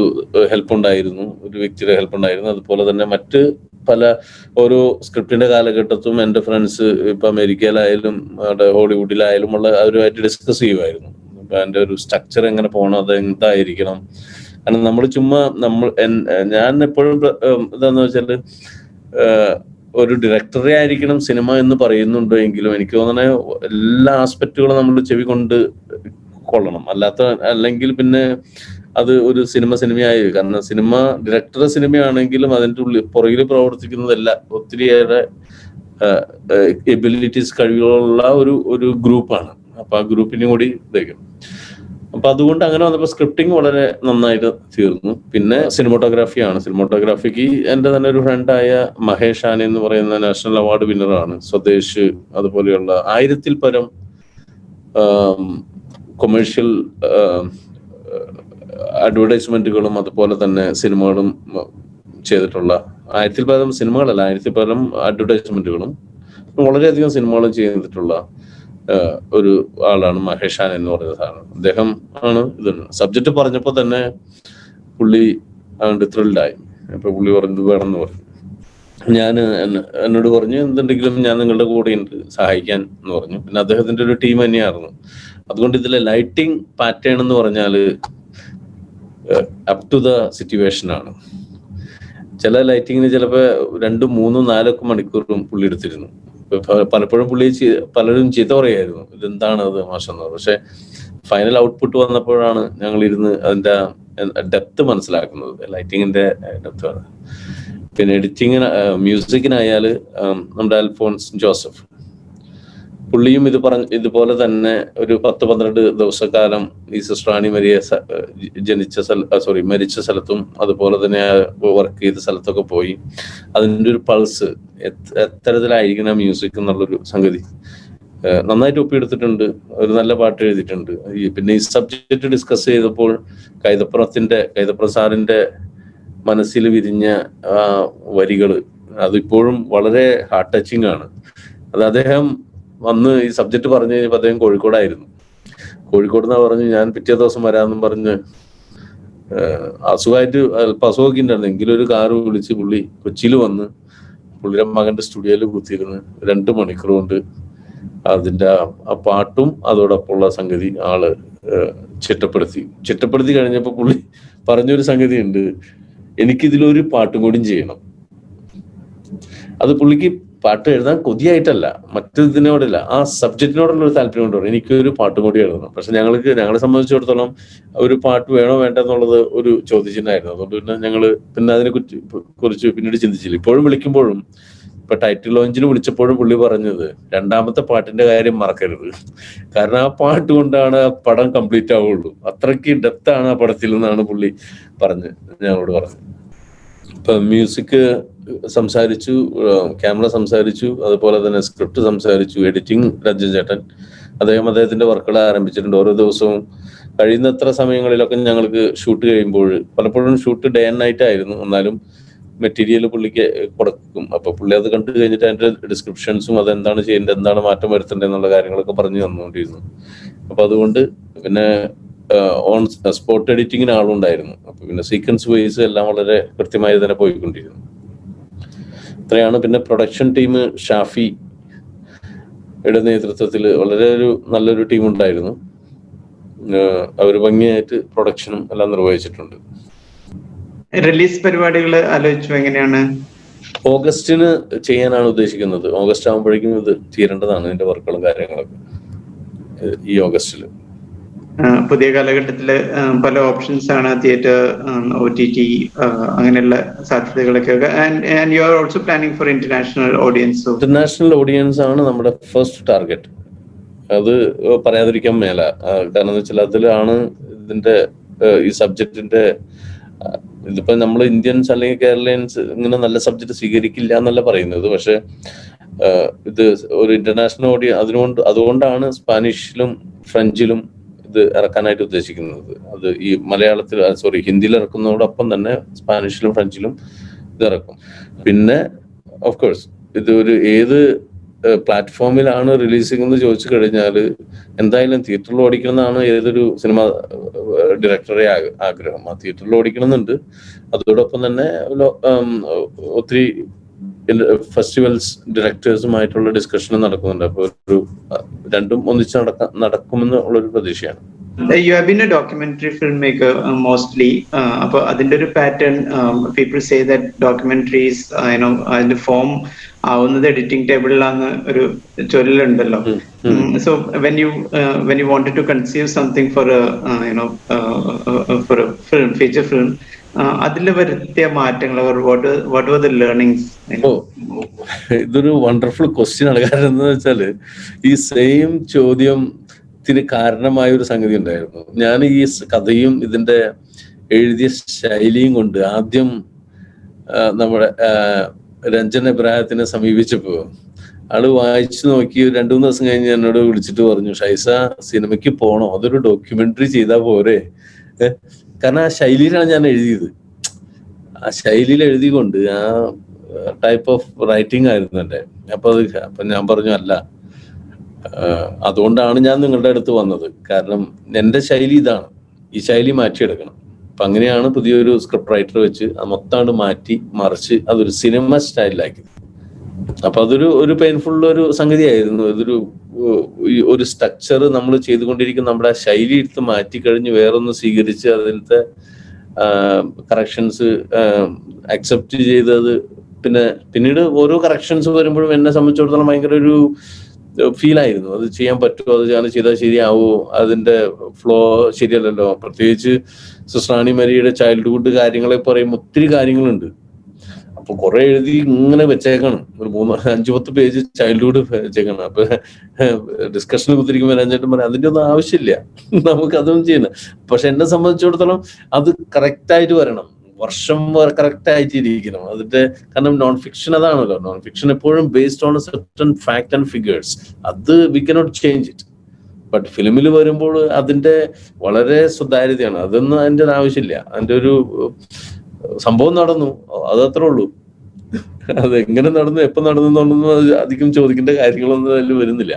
ഹെൽപ്പ് ഉണ്ടായിരുന്നു, ഒരു വ്യക്തിയുടെ ഹെൽപ്പ് ഉണ്ടായിരുന്നു. അതുപോലെ തന്നെ മറ്റ് പല ഓരോ സ്ക്രിപ്റ്റിന്റെ കാലഘട്ടത്തും എൻ്റെ ഫ്രണ്ട്സ് ഇപ്പൊ അമേരിക്കയിലായാലും അവിടെ ഹോളിവുഡിലായാലും ഉള്ള അവരുമായിട്ട് ഡിസ്കസ് ചെയ്യുമായിരുന്നു. അപ്പൊ അതിന്റെ ഒരു സ്ട്രക്ചർ എങ്ങനെ പോകണം, അത് എന്തായിരിക്കണം. കാരണം ഞാൻ എപ്പോഴും എന്താന്ന് വെച്ചാല് ഒരു ഡയറക്ടറെ ആയിരിക്കണം സിനിമ എന്ന് പറയുന്നുണ്ട് എങ്കിലും എനിക്ക് തോന്നണ എല്ലാ ആസ്പെക്റ്റുകളും നമ്മൾ ചെവി കൊണ്ട് കൊള്ളണം. അല്ലെങ്കിൽ പിന്നെ അത് ഒരു സിനിമയായി. കാരണം ഡയറക്ടർ സിനിമയാണെങ്കിലും അതിൻ്റെ പുറകിൽ പ്രവർത്തിക്കുന്നതെല്ലാം ഒത്തിരിയേറെ എബിലിറ്റീസ്, കഴിവുകളുള്ള ഒരു ഗ്രൂപ്പാണ്. അപ്പൊ ആ ഗ്രൂപ്പിനും കൂടി ഇതേക്കും. അപ്പൊ അതുകൊണ്ട് അങ്ങനെ വന്നപ്പോൾ സ്ക്രിപ്റ്റിംഗ് വളരെ നന്നായിട്ട് തീർന്നു. പിന്നെ സിനിമോട്ടോഗ്രാഫിക്ക് എൻ്റെ തന്നെ ഒരു ഫ്രണ്ടായ മഹേഷ് ആനി എന്ന് പറയുന്ന നാഷണൽ അവാർഡ് വിന്നറാണ്. സ്വദേശ് അതുപോലെയുള്ള 1000-ൽ പരം കൊമേഴ്ഷ്യൽ അഡ്വർടൈസ്മെന്റുകളും അതുപോലെ തന്നെ സിനിമകളും ചെയ്തിട്ടുള്ള 1000-ൽ പരം സിനിമകളല്ല, 1000-ൽ പരം അഡ്വർടൈസ്മെന്റുകളും വളരെയധികം സിനിമകളും ചെയ്തിട്ടുള്ള ഒരു ആളാണ് മഹേഷ് ആൻ എന്ന് പറയുന്ന സാധനം. അദ്ദേഹം ആണ് സബ്ജക്റ്റ് പറഞ്ഞപ്പോൾ തന്നെ പുള്ളി ത്രിൽഡായി. അപ്പൊ പുള്ളി പറഞ്ഞു വേണമെന്ന് പറഞ്ഞു. എന്നോട് പറഞ്ഞു എന്തുണ്ടെങ്കിലും ഞാൻ നിങ്ങളുടെ കൂടെ ഉണ്ട് സഹായിക്കാൻ എന്ന് പറഞ്ഞു. പിന്നെ അദ്ദേഹത്തിന്റെ ഒരു ടീം തന്നെയായിരുന്നു. അതുകൊണ്ട് ഇതിലെ ലൈറ്റിംഗ് പാറ്റേൺ എന്ന് പറഞ്ഞാല് അപ് ടു ദ സിറ്റുവേഷൻ ആണ്. ചില ലൈറ്റിങ്ങിന് ചിലപ്പോ 2, 3, 4 മണിക്കൂറും പുള്ളി എടുത്തിരുന്നു. പലപ്പോഴും പലരും ചീത്ത പറയായിരുന്നു, ഇതെന്താണ് അത് മോശം. പക്ഷെ ഫൈനൽ ഔട്ട്പുട്ട് വന്നപ്പോഴാണ് ഞങ്ങൾ ഇരുന്ന് അതിന്റെ ഡെപ്ത് മനസ്സിലാക്കുന്നത്, ലൈറ്റിങ്ങിന്റെ ഡെപ്ത്. പിന്നെ മ്യൂസിക്കിനായാല് നമ്മുടെ അൽഫോൺസ് ജോസഫ് പുള്ളിയും ഇതുപോലെ തന്നെ ഒരു 10-12 ദിവസക്കാലം ഈ സിസ്റ്റർ റാണി മരിയ മരിച്ച സ്ഥലത്തും അതുപോലെ തന്നെ വർക്ക് ചെയ്ത സ്ഥലത്തൊക്കെ പോയി അതിൻ്റെ ഒരു പൾസ് എത്തരത്തിലായിരിക്കണം മ്യൂസിക് എന്നുള്ളൊരു സംഗതി നന്നായിട്ട് ഒപ്പിയെടുത്തിട്ടുണ്ട്. ഒരു നല്ല പാട്ട് എഴുതിയിട്ടുണ്ട്. പിന്നെ ഈ സബ്ജക്റ്റ് ഡിസ്കസ് ചെയ്തപ്പോൾ കൈതപ്രം സാറിന്റെ മനസ്സിൽ വിരിഞ്ഞ ആ വരികള് അതിപ്പോഴും വളരെ ഹാർട്ട് ടച്ചിങ് ആണ്. അത് അദ്ദേഹം വന്ന് ഈ സബ്ജക്ട് പറഞ്ഞു കഴിഞ്ഞപ്പോൾ അദ്ദേഹം കോഴിക്കോടായിരുന്നു. കോഴിക്കോട് നിന്നാ പറഞ്ഞു ഞാൻ പിറ്റേ ദിവസം വരാമെന്നും പറഞ്ഞ് അസുഖമായിട്ട് അല്പം അസുഖമൊക്കെ ഉണ്ടായിരുന്നു. എങ്കിലും ഒരു കാറ് വിളിച്ച് പുള്ളി കൊച്ചിയിൽ വന്ന് പുള്ളിയുടെ മകന്റെ സ്റ്റുഡിയോയിൽ കുത്തിയിരുന്ന് 2 മണിക്കൂർ കൊണ്ട് അതിന്റെ ആ പാട്ടും അതോടൊപ്പമുള്ള സംഗതി ആള് ചിട്ടപ്പെടുത്തി കഴിഞ്ഞപ്പോ പുള്ളി പറഞ്ഞൊരു സംഗതി ഉണ്ട്, എനിക്കിതിലൊരു പാട്ടും കൂടിയും ചെയ്യണം. അത് പുള്ളിക്ക് പാട്ട് എഴുതാൻ കൊതിയായിട്ടല്ല, മറ്റേതിനോടല്ല, ആ സബ്ജക്റ്റിനോടുള്ള ഒരു താല്പര്യം കൊണ്ടുവരും. എനിക്കൊരു പാട്ടും കൂടി എഴുതണം. പക്ഷെ ഞങ്ങളെ സംബന്ധിച്ചിടത്തോളം ഒരു പാട്ട് വേണോ വേണ്ട എന്നുള്ളത് ഒരു ചോദ്യചിഹ്നമായിരുന്നു. അതുകൊണ്ട് പിന്നെ അതിനെ കുറിച്ച് പിന്നീട് ചിന്തിച്ചില്ല. ഇപ്പോഴും വിളിക്കുമ്പോഴും ഇപ്പൊ ടൈറ്റിൽ ലോഞ്ചിന് വിളിച്ചപ്പോഴും പുള്ളി പറഞ്ഞത് 2ാമത്തെ പാട്ടിന്റെ കാര്യം മറക്കരുത്, കാരണം ആ പാട്ട് കൊണ്ടാണ് ആ പടം കംപ്ലീറ്റ് ആവുള്ളൂ, അത്രയ്ക്ക് ഡെപ്ത് ആണ് ആ പടത്തിൽ നിന്നാണ് പുള്ളി ഞങ്ങളോട് പറഞ്ഞത്. ഇപ്പൊ മ്യൂസിക് സംസാരിച്ചു, ക്യാമറ സംസാരിച്ചു, അതുപോലെ തന്നെ സ്ക്രിപ്റ്റ് സംസാരിച്ചു, എഡിറ്റിംഗ് രഞ്ജൻ ചേട്ടൻ അദ്ദേഹത്തിന്റെ വർക്കുകൾ ആരംഭിച്ചിട്ടുണ്ട്. ഓരോ ദിവസവും കഴിയുന്നത്ര സമയങ്ങളിലൊക്കെ ഞങ്ങൾക്ക് ഷൂട്ട് കഴിയുമ്പോൾ, പലപ്പോഴും ഷൂട്ട് ഡേ ആൻഡ് നൈറ്റ് ആയിരുന്നു, എന്നാലും മെറ്റീരിയൽ പുള്ളിക്ക് കൊടുക്കും. അപ്പൊ പുള്ളി അത് കണ്ടു കഴിഞ്ഞിട്ട് അതിന്റെ ഡിസ്ക്രിപ്ഷൻസും അതെന്താണ് ചെയ്യേണ്ടത്, എന്താണ് മാറ്റം വരുത്തേണ്ടത് എന്നുള്ള കാര്യങ്ങളൊക്കെ പറഞ്ഞു തന്നുകൊണ്ടിരുന്നു. അപ്പൊ അതുകൊണ്ട് പിന്നെ ഓൺ സ്പോട്ട് എഡിറ്റിങ്ങിന് ആളുണ്ടായിരുന്നു. അപ്പൊ പിന്നെ സീക്വൻസ് വൈസ് എല്ലാം വളരെ കൃത്യമായി തന്നെ പോയിക്കൊണ്ടിരുന്നു. ഇത്രയാണ്. പിന്നെ പ്രൊഡക്ഷൻ ടീം ഷാഫിയുടെ നേതൃത്വത്തിൽ വളരെ നല്ലൊരു ടീം ഉണ്ടായിരുന്നു. അവർ ഭംഗിയായിട്ട് പ്രൊഡക്ഷനും എല്ലാം നിർവഹിച്ചിട്ടുണ്ട്. റിലീസ് പരിപാടികൾ ആലോചിച്ചു എങ്ങനെയാണ്? ഓഗസ്റ്റിന് ചെയ്യാനാണ് ഉദ്ദേശിക്കുന്നത്. ഓഗസ്റ്റ് ആകുമ്പോഴേക്കും ഇത് തീരേണ്ടതാണ്, ഇതിന്റെ വർക്കുകളും കാര്യങ്ങളൊക്കെ ഈ ഓഗസ്റ്റില്. പുതിയ കാലഘട്ടത്തില് പല ഓപ്ഷൻസ് ആണ്, തിയേറ്റർ, OTT, അങ്ങനെയുള്ള സാധ്യതകളൊക്കെ. And you are also planning for international audience. International audience ആണ് നമ്മുടെ ഫസ്റ്റ് ടാർഗറ്റ്. അത് പറയാതിരിക്കാൻ മേല. കാരണം എന്ന് വെച്ചാൽ അതിലാണ് ഇതിന്റെ ഈ സബ്ജക്റ്റിന്റെ, ഇതിപ്പോ നമ്മൾ ഇന്ത്യൻസ് അല്ലെങ്കിൽ കേരളീയൻസ് ഇങ്ങനെ നല്ല സബ്ജക്ട് സ്വീകരിക്കില്ല എന്നല്ല പറയുന്നത്. പക്ഷെ ഇത് ഒരു ഇന്റർനാഷണൽ അതുകൊണ്ടാണ് സ്പാനിഷിലും ഫ്രഞ്ചിലും ഇത് ഇറക്കാനായിട്ട് ഉദ്ദേശിക്കുന്നത്. അത് ഈ ഹിന്ദിയിൽ ഇറക്കുന്നതോടൊപ്പം തന്നെ സ്പാനിഷിലും ഫ്രഞ്ചിലും ഇത് ഇറക്കും. പിന്നെ ഓഫ് കോഴ്സ് ഇത് ഏത് പ്ലാറ്റ്ഫോമിലാണ് റിലീസിംഗ് എന്ന് ചോദിച്ചു കഴിഞ്ഞാൽ എന്തായാലും തിയേറ്ററിൽ ഓടിക്കണമെന്നാണ് ഏതൊരു സിനിമ ഡയറക്ടറെ ആഗ്രഹം. ആ തിയേറ്ററിൽ ഓടിക്കണമെന്നുണ്ട്. അതോടൊപ്പം തന്നെ ഒത്തിരി ഫെസ്റ്റിവൽസ് ഡയറക്ടേഴ്സുമായിട്ടുള്ള ഡിസ്കഷൻ നടക്കുന്നുണ്ട്. അപ്പൊ രണ്ടും ഒന്നിച്ച് നടക്കുമെന്ന് ഉള്ളൊരു പ്രതീക്ഷയാണ്. You have been a documentary filmmaker mostly. അപ്പോൾ അതിന്റെ ഒരു pattern, people say that documentaries അതിന്റെ ഫോം ആവുന്നത് എഡിറ്റിംഗ് ടേബിളിലാണ് ഒരു ചൊല്ലുണ്ടല്ലോ. So when you wanted to conceive something for a film, feature film, അതിൽ വരുത്തിയ മാറ്റങ്ങൾ, what were the learnings? ഇതൊരു വണ്ടർഫുൾ ക്വസ്റ്റ്യൻ ആണ്. കാരണം എന്താ വെച്ചാല് ഈ സെയിം ചോദ്യത്തിന് കാരണമായ ഒരു സംഗതി ഉണ്ടായിരുന്നു. ഞാൻ ഈ കഥയും ഇതിന്റെ എഴുതിയ ശൈലിയും കൊണ്ട് ആദ്യം നമ്മുടെ രഞ്ജൻ എബ്രാഹത്തിനെ സമീപിച്ചപ്പോ ആള് വായിച്ചു നോക്കി 2-3 ദിവസം കഴിഞ്ഞ് എന്നോട് വിളിച്ചിട്ട് പറഞ്ഞു, ഷൈസ സിനിമയ്ക്ക് പോണോ, അതൊരു ഡോക്യുമെന്ററി ചെയ്താൽ പോരെ. കാരണം ആ ശൈലിയിലാണ് ഞാൻ എഴുതിയത്. ആ ശൈലിയിൽ എഴുതിക്കൊണ്ട് ആ ടൈപ്പ് ഓഫ് റൈറ്റിംഗ് ആയിരുന്നു എൻ്റെ. അപ്പൊ ഞാൻ പറഞ്ഞു അല്ല, അതുകൊണ്ടാണ് ഞാൻ നിങ്ങളുടെ അടുത്ത് വന്നത്. കാരണം എൻ്റെ ശൈലി ഇതാണ്, ഈ ശൈലി മാറ്റിയെടുക്കണം. അപ്പൊ അങ്ങനെയാണ് പുതിയൊരു സ്ക്രിപ്റ്റ് റൈറ്റർ വെച്ച് അത് മൊത്തം മാറ്റി മറിച്ച് അതൊരു സിനിമ സ്റ്റൈലിലാക്കി. അപ്പൊ അതൊരു പെയിൻഫുൾ ഒരു സംഗതിയായിരുന്നു. ഒരു സ്ട്രക്ചർ നമ്മൾ ചെയ്തുകൊണ്ടിരിക്കുന്ന നമ്മുടെ ആ ശൈലി എടുത്ത് മാറ്റി കഴിഞ്ഞ് വേറൊന്ന് സ്വീകരിച്ച് അതിലത്തെ കറക്ഷൻസ് അക്സെപ്റ്റ് ചെയ്തത്. പിന്നീട് ഓരോ കറക്ഷൻസ് വരുമ്പോഴും എന്നെ സംബന്ധിച്ചിടത്തോളം ഭയങ്കര ഒരു ഫീലായിരുന്നു. അത് ചെയ്യാൻ പറ്റുമോ, അത് ഞാൻ ചെയ്താൽ ശരിയാവോ, അതിന്റെ ഫ്ലോ ശരിയല്ലല്ലോ. പ്രത്യേകിച്ച് സിസ്റ്റർ റാണി മരിയയുടെ ചൈൽഡ്ഹുഡ് കാര്യങ്ങളെ പറയുമ്പോൾ ഒത്തിരി കാര്യങ്ങളുണ്ട്. അപ്പൊ കുറെ എഴുതി ഇങ്ങനെ വെച്ചേക്കണം, ഒരു 3-5-10 പേജ് ചൈൽഡ്ഹുഡ് വെച്ചേക്കണം. അപ്പൊ ഡിസ്കഷന് കുത്തിരിക്കുമ്പോൾ രഞ്ജേട്ടൻ പറയാം അതിന്റെ ഒന്നും ആവശ്യമില്ല, നമുക്ക് അതൊന്നും ചെയ്യണം. പക്ഷെ എന്നെ സംബന്ധിച്ചിടത്തോളം അത് കറക്റ്റായിട്ട് വരണം. വർഷം കറക്റ്റ് ആയിട്ടിരിക്കണം അതിന്റെ. കാരണം നോൺ ഫിക്ഷൻ അതാണല്ലോ, നോൺ ഫിക്ഷൻ എപ്പോഴും based on certain fact and figures. അത് we cannot change it. But ഫിലിമിൽ വരുമ്പോൾ അതിന്റെ വളരെ സുതാര്യതയാണ്. അതൊന്നും അതിന്റെ ഒരു ആവശ്യമില്ല. അതിന്റെ ഒരു സംഭവം നടന്നു, അതത്രേ ഉള്ളൂ. അത് എങ്ങനെ നടന്നു, എപ്പോൾ നടന്നു എന്നുള്ളതൊന്നും അധികം ചോദിക്കേണ്ട കാര്യങ്ങളൊന്നും അതിൽ വരുന്നില്ല.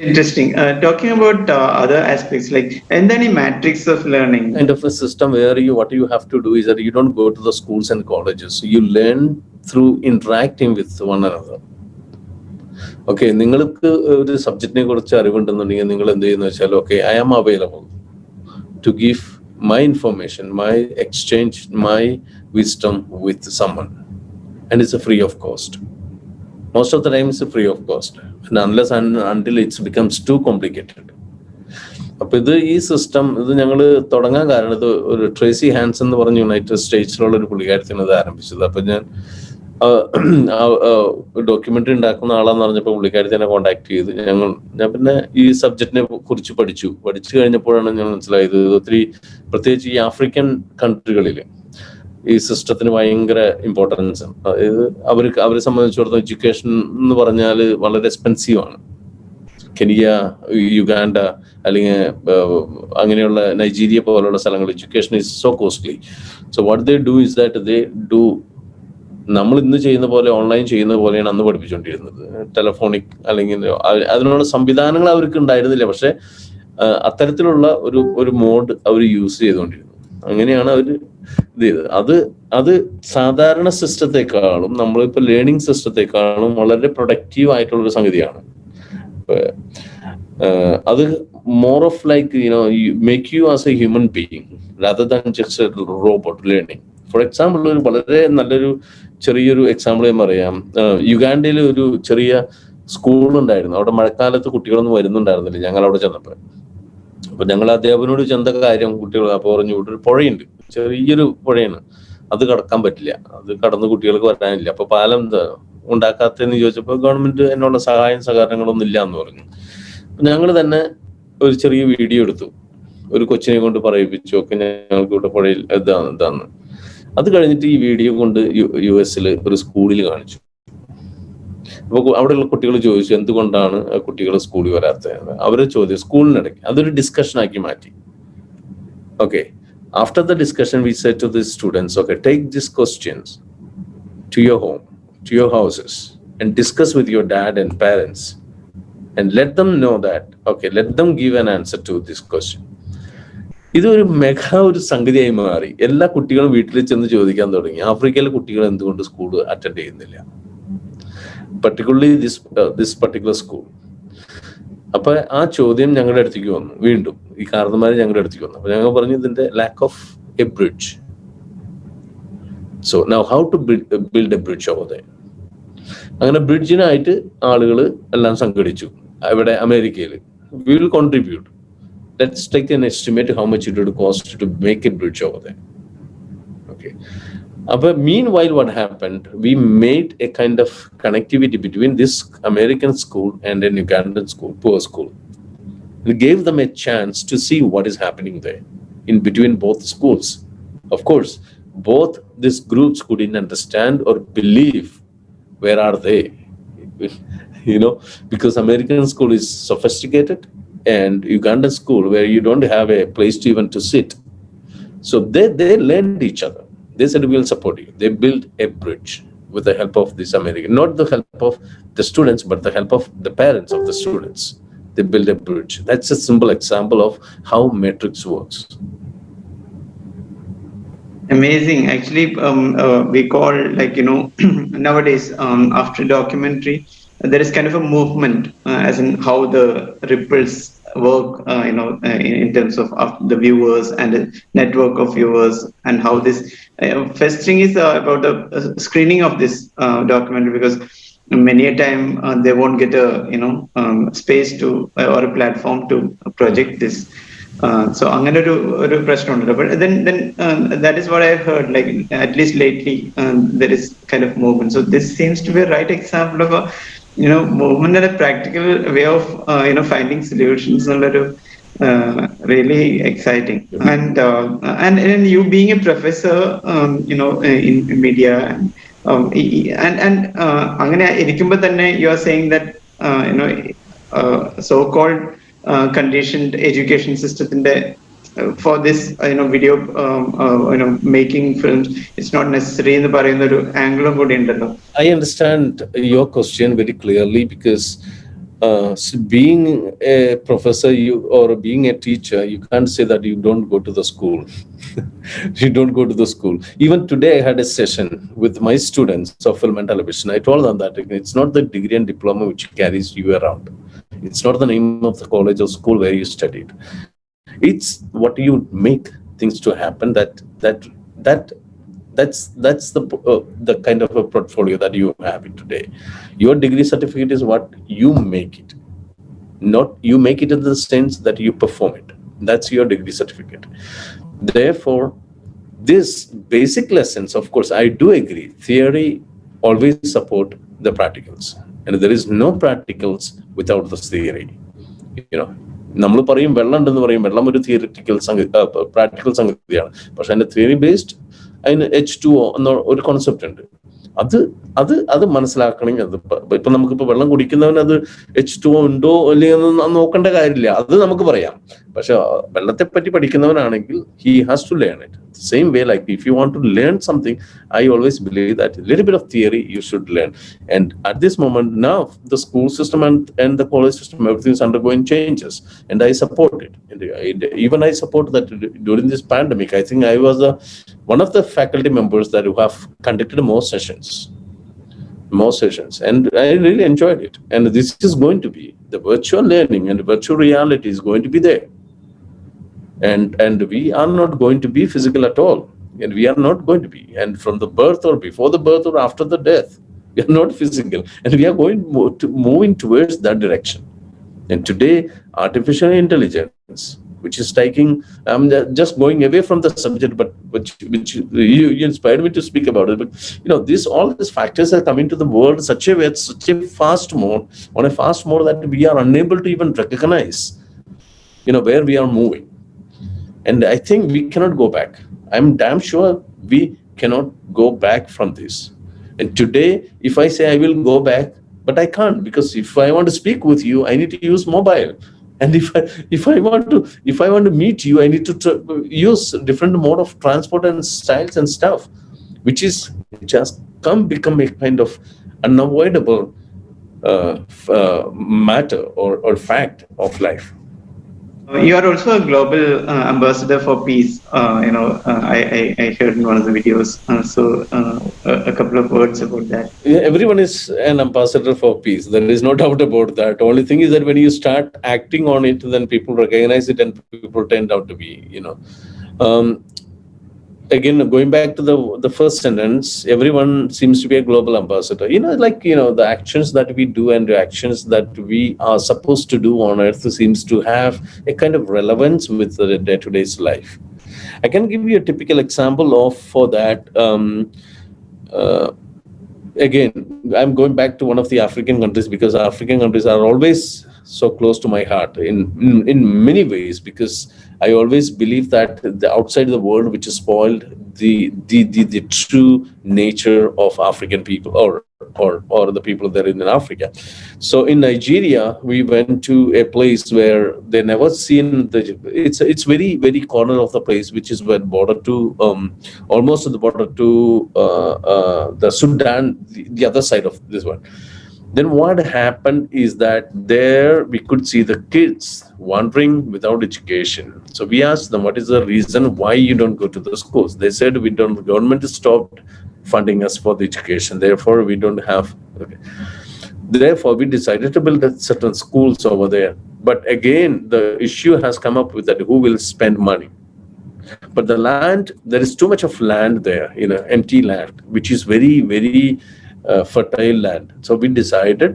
Interesting. Talking about other aspects, like, and then a matrix of learning. Kind of a system where what you have to do is that you don't go to the schools and colleges. You learn through interacting with one another. Okay, നിങ്ങൾക്ക് ഒരു സബ്ജക്റ്റിനെ കുറിച്ച് അറിവുണ്ടെന്നുണ്ടെങ്കിൽ നിങ്ങൾ എന്ത് ചെയ്യുന്ന വെച്ചാൽ, okay, I am available to give my information, my exchange, my wisdom with someone, and it's a free of cost. Most of the time it's a free of cost, and unless and until it becomes too complicated. അപ്പൊ ഈ സിസ്റ്റം ഞങ്ങൾ തുടങ്ങാൻ കാരണം, ഇത് ഒരു ട്രേസി ഹാൻസ് എന്ന് പറഞ്ഞ യുണൈറ്റഡ് സ്റ്റേറ്റ്സിലുള്ള ഒരു പുള്ളിക്കാരത്തിന് ഇത് ആരംഭിച്ചത്. അപ്പൊ ഞാൻ ഡോക്യുമെന്ററി ഉണ്ടാക്കുന്ന ആളാന്ന് പറഞ്ഞപ്പോൾ പുള്ളിക്കാരത്തിനെ കോണ്ടാക്ട് ചെയ്ത് ഞാൻ പിന്നെ ഈ സബ്ജക്റ്റിനെ കുറിച്ച് പഠിച്ചു കഴിഞ്ഞപ്പോഴാണ് ഞാൻ മനസ്സിലായത് ഒത്തിരി, പ്രത്യേകിച്ച് ഈ ആഫ്രിക്കൻ കൺട്രികളിൽ ഈ സിസ്റ്റത്തിന് ഭയങ്കര ഇമ്പോർട്ടൻസ് ആണ്. അതായത് അവരെ സംബന്ധിച്ചിടത്തോളം എഡ്യൂക്കേഷൻ എന്ന് പറഞ്ഞാൽ വളരെ എക്സ്പെൻസീവ് ആണ്. കെനിയ, യുഗാണ്ട, അല്ലെങ്കിൽ അങ്ങനെയുള്ള നൈജീരിയ പോലുള്ള സ്ഥലങ്ങൾ education is so costly. So what they do is that they do, നമ്മൾ ഇന്ന് ചെയ്യുന്ന പോലെ ഓൺലൈൻ ചെയ്യുന്ന പോലെയാണ് അന്ന് പഠിപ്പിച്ചുകൊണ്ടിരുന്നത്. ടെലഫോണിക് അല്ലെങ്കിൽ അതിനുള്ള സംവിധാനങ്ങൾ അവർക്ക് ഉണ്ടായിരുന്നില്ല. പക്ഷെ അത്തരത്തിലുള്ള ഒരു മോഡ് അവർ യൂസ് ചെയ്തുകൊണ്ടിരുന്നു. അങ്ങനെയാണ് അവർ ഇത് ചെയ്തത്. അത് സാധാരണ സിസ്റ്റത്തെക്കാളും, നമ്മളിപ്പോൾ ലേണിംഗ് സിസ്റ്റത്തെക്കാളും വളരെ പ്രൊഡക്റ്റീവ് ആയിട്ടുള്ളൊരു സംഗതിയാണ്. അത് more of like make you as A human being rather than just a robot learning. For example, ഒരു വളരെ നല്ലൊരു ചെറിയൊരു എക്സാമ്പിൾ ഞാൻ പറയാം. യുഗാണ്ടയിൽ ഒരു ചെറിയ സ്കൂൾ ഉണ്ടായിരുന്നു. അവിടെ മഴക്കാലത്ത് കുട്ടികളൊന്നും വരുന്നുണ്ടായിരുന്നില്ല ഞങ്ങൾ അവിടെ ചെന്നപ്പോൾ. അപ്പൊ ഞങ്ങൾ അധ്യാപകനോട് ചെന്ന കാര്യം, കുട്ടികൾ അപ്പോൾ പറഞ്ഞു, ഇവിടെ ഒരു പുഴയുണ്ട്, ചെറിയൊരു പുഴയാണ്, അത് കടക്കാൻ പറ്റില്ല, അത് കടന്ന് കുട്ടികൾക്ക് വരാനില്ല. അപ്പൊ പാലം ഉണ്ടാക്കാത്തതെന്ന് ചോദിച്ചപ്പോൾ ഗവൺമെന്റ് അതിനുള്ള സഹകരണങ്ങളൊന്നും ഇല്ല എന്ന് പറഞ്ഞു. ഞങ്ങൾ തന്നെ ഒരു ചെറിയ വീഡിയോ എടുത്തു, ഒരു കൊച്ചിനെ കൊണ്ട് പറയിപ്പിച്ചു, ഒക്കെ ഞങ്ങൾക്ക് ഇവിടെ പുഴയിൽ ഇതാന്ന്. അത് കഴിഞ്ഞിട്ട് ഈ വീഡിയോ കൊണ്ട് US ഒരു സ്കൂളിൽ കാണിച്ചു. അപ്പോൾ അവിടെയുള്ള കുട്ടികൾ ചോദിച്ചു എന്തുകൊണ്ടാണ് കുട്ടികൾ സ്കൂളിൽ വരാത്തത്. അവരെ ചോദ്യം സ്കൂളിനിടയ്ക്ക് അതൊരു ഡിസ്കഷൻ ആക്കി മാറ്റി. Okay, after the discussion we said to the students, okay, take this questions to your home, to your houses, and discuss with your dad and parents, and let them know that, okay, let them give an answer to this question. ഇതൊരു ഒരു സംഗതിയായി മാറി. എല്ലാ കുട്ടികളും വീട്ടിൽ ചെന്ന് ചോദിക്കാൻ തുടങ്ങി, ആഫ്രിക്കയിലെ കുട്ടികൾ എന്തുകൊണ്ട് സ്കൂൾ അറ്റൻഡ് ചെയ്യുന്നില്ല, പർട്ടിക്കുലർലി ദിസ് പർട്ടിക്കുലർ സ്കൂൾ. അപ്പൊ ആ ചോദ്യം ഞങ്ങളുടെ അടുത്തേക്ക് വന്നു. വീണ്ടും ഈ കാരണന്മാര് ഞങ്ങളുടെ അടുത്തേക്ക് വന്നു. അപ്പൊ ഞങ്ങൾ പറഞ്ഞു, ഇതിന്റെ lack of a bridge. So now how to build a bridge over there. അങ്ങനെ ബ്രിഡ്ജിനായിട്ട് ആളുകൾ എല്ലാം സംഘടിച്ചു. ഇവിടെ അമേരിക്കയിൽ we will contribute. Let's take an estimate how much it would cost to make a bridge over there. Okay. But meanwhile, what happened? We made a kind of connectivity between this American school and an Ugandan school, poor school. We gave them a chance to see what is happening there in between both schools. Of course, both these groups couldn't understand or believe where are they, because American school is sophisticated and Ugandan school where you don't have a place to even to sit. So they learned each other. They said, we'll support you. They built a bridge with the help of this American, not the help of the students, but the help of the parents of the students. They built a bridge. That's a simple example of how Matrix works. Amazing. Actually, we call, like, nowadays, after documentary, there is kind of a movement, as in how the ripples work, in terms of the viewers and the network of viewers, and how this first thing is about the screening of this documentary, because many a time they won't get a space to or a platform to project this. So അങ്ങനെ ഒരു പ്രശ്നമുണ്ട്. But then that is what I've heard, like at least lately there is kind of movement. So this seems to be a right example of a movement and a practical way of finding solutions എന്നുള്ളൊരു Really exciting. And you being a professor, in media, അങ്ങനെ ഇരിക്കുമ്പോൾ തന്നെ you are saying that so-called conditioned education systemത്തിന്റെ for this video making films, it's not necessary എന്ന് പറയുന്ന ഒരു ആംഗിളും കൂടി ഉണ്ടല്ലോ. I understand your question very clearly because being a professor or being a teacher, you can't say that you don't go to the school. You don't go to the school. Even today I had a session with my students of film and television. I told them that it's not the degree and diploma which carries you around. It's not the name of the college or school where you studied. It's what you make things to happen. That's the kind of a portfolio that you have it today. Your degree certificate is what you make it. Not you make it in the sense that you perform it. That's your degree certificate. Therefore, this basic lessons, of course, I do agree. Theory always support the practicals, and there is no practicals without the theory. നമ്മൾ പറയും വെള്ളം ഉണ്ടെന്ന് പറയും, വെള്ളം ഒരു തിയറിറ്റിക്കൽ പ്രാക്ടിക്കൽ സംഗതിയാണ്. പക്ഷെ അതിന്റെ തിയറി ബേസ്ഡ് അതിന് H2O എന്ന ഒരു കോൺസെപ്റ്റ് ഉണ്ട്. അത് മനസ്സിലാക്കണമെങ്കിൽ ഇപ്പൊ നമുക്കിപ്പോ വെള്ളം കുടിക്കുന്നവന് അത് H2O ഉണ്ടോ അല്ലെങ്കിൽ നോക്കേണ്ട കാര്യമില്ല, അത് നമുക്ക് പറയാം. പക്ഷെ വെള്ളത്തെ പറ്റി പഠിക്കുന്നവനാണെങ്കിൽ he has to learn it. Same way, like if you want to learn something, I always believe that a little bit of theory you should learn. And at this moment now, the school system and the college system, everything is undergoing changes, and I support it. And even I support that during this pandemic, I think I was one of the faculty members that who have conducted more sessions, and I really enjoyed it. And this is going to be the virtual learning, and virtual reality is going to be there. And we are not going to be physical at all, and we are not going to be. And from the birth or before the birth or after the death, we are not physical, and we are moving towards that direction. And today, artificial intelligence, which is taking, I'm just going away from the subject, but which you inspired me to speak about it. But all these factors are coming to the world such a way, such a fast mode, on a fast mode that we are unable to even recognize, where we are moving. And I think we cannot go back. I'm damn sure we cannot go back from this. And today, if I say I will go back, but I can't, because if I want to speak with you, I need to use mobile. And if I want to meet you, I need to use different mode of transport and styles and stuff, which has become a kind of unavoidable matter or fact of life. You are also a global ambassador for peace. I heard in one of the videos. So a couple of words about that. Yeah, everyone is an ambassador for peace. There is no doubt about that. The only thing is that when you start acting on it, then people recognize it and people tend out to be, again, going back to the first sentence, everyone seems to be a global ambassador. The actions that we do and the actions that we are supposed to do on earth seems to have a kind of relevance with the day-to-day's life. I can give you a typical example for that. Again, I'm going back to one of the African countries, because African countries are always so close to my heart in many ways, because I always believe that the outside the world, which is spoiled the true nature of African people or the people that are in Africa. So in Nigeria, we went to a place where they never seen it's very, very corner of the place, which is where border to almost the border to the Sudan, the other side of this one. Then what happened is that there we could see the kids wandering without education. So we asked them, what is the reason why you don't go to the schools? They said, the government has stopped funding us for the education. Therefore, we don't have. Okay. Therefore, we decided to build certain schools over there. But again, the issue has come up with that, who will spend money? But the land, there is too much of land there, empty land, which is very, very fertile land. So we decided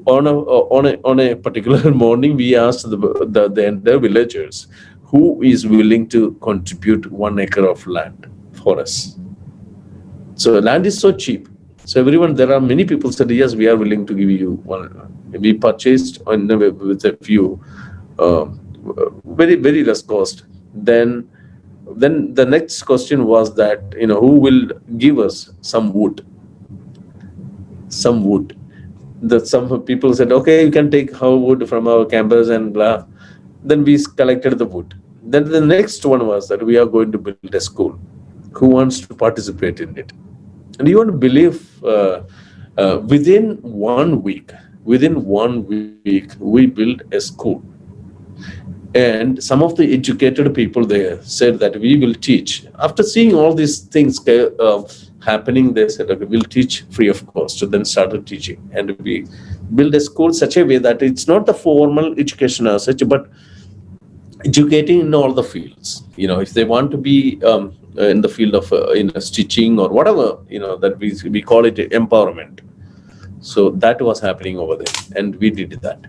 on a particular morning, we asked the villagers who is willing to contribute 1 acre of land for us. So land is so cheap. So there are many people said, yes, we are willing to give you one. We purchased with a few very, very less cost. Then the next question was that, who will give us some wood? Some people said, okay, you can take our wood from our campus and blah. Then we collected the wood. Then the next one was that we are going to build a school. Who wants to participate in it? And you want to believe, within 1 week, we built a school. And some of the educated people there said that we will teach. After seeing all these things happening, they said, okay, we'll teach free of cost. So then started teaching. And we build a school such a way that it's not the formal education as such, but educating in all the fields. If they want to be in the field of stitching or whatever, that we call it empowerment. So that was happening over there, and we did that.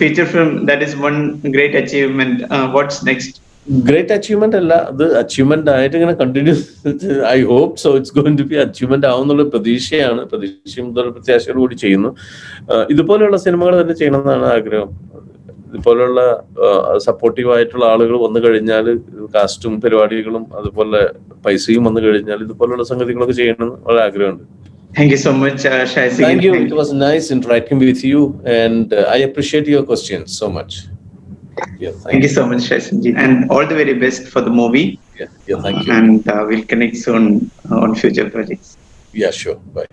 Feature film, that is one great achievement. What's next? Great achievement alla, the achievement ആയിട്ട് ഇങ്ങനെ continue. I hope so it's going to be achievement ആവുന്നുള്ള പ്രതീക്ഷയാണ്. പ്രത്യാശയോട് കൂടി ചെയ്യുന്നു. ഇതുപോലെയുള്ള സിനിമകൾ തന്നെ ചെയ്യണമെന്നാണ് ആഗ്രഹം. ഇതുപോലെയുള്ള സപ്പോർട്ടീവ് ആയിട്ടുള്ള ആളുകൾ വന്നു കഴിഞ്ഞാൽ, കാസ്റ്റും പരിപാടികളും അതുപോലെ പൈസയും വന്നു കഴിഞ്ഞാൽ ഇതുപോലുള്ള സംഗതികളൊക്കെ ചെയ്യണമെന്ന് വളരെ ആഗ്രഹമുണ്ട്. Thank you so much, Shaison. Thank you. It was nice interacting with you, and I appreciate your questions so much. Yeah, thank you so much, Shaison, and all the very best for the movie. Yeah, thank you. And we'll connect soon on future projects. Yeah, sure. Bye.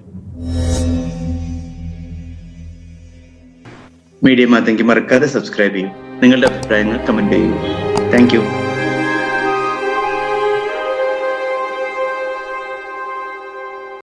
Media Mathangi മറക്കാതെ സബ്സ്ക്രൈബ് ചെയ്യൂ. നിങ്ങളുടെ അഭിപ്രായങ്ങൾ കമന്റ് ചെയ്യൂ. Thank U.